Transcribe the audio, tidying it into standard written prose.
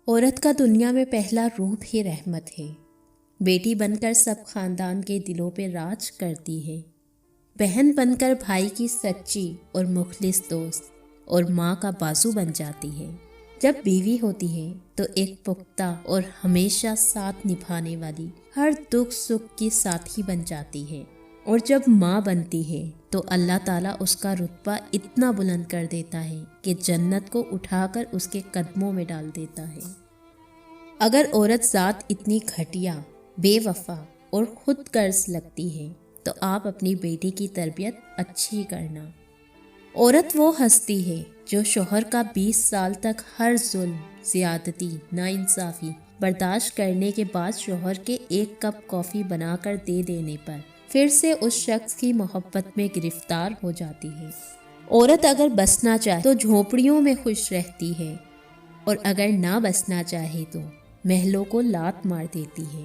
عورت کا دنیا میں پہلا روپ ہی رحمت ہے۔ بیٹی بن کر سب خاندان کے دلوں پہ راج کرتی ہے، بہن بن کر بھائی کی سچی اور مخلص دوست اور ماں کا بازو بن جاتی ہے۔ جب بیوی ہوتی ہے تو ایک پختہ اور ہمیشہ ساتھ نبھانے والی، ہر دکھ سکھ کی ساتھی بن جاتی ہے، اور جب ماں بنتی ہے تو اللہ تعالیٰ اس کا رتبہ اتنا بلند کر دیتا ہے کہ جنت کو اٹھا کر اس کے قدموں میں ڈال دیتا ہے۔ اگر عورت ذات اتنی گھٹیا، بے وفا اور خود غرض لگتی ہے تو آپ اپنی بیٹی کی تربیت اچھی کرنا۔ عورت وہ ہستی ہے جو شوہر کا 20 سال تک ہر ظلم، زیادتی، ناانصافی برداشت کرنے کے بعد شوہر کے 1 کپ کافی بنا کر دے دینے پر پھر سے اس شخص کی محبت میں گرفتار ہو جاتی ہے۔ عورت اگر بسنا چاہے تو جھونپڑیوں میں خوش رہتی ہے، اور اگر نہ بسنا چاہے تو محلوں کو لات مار دیتی ہے۔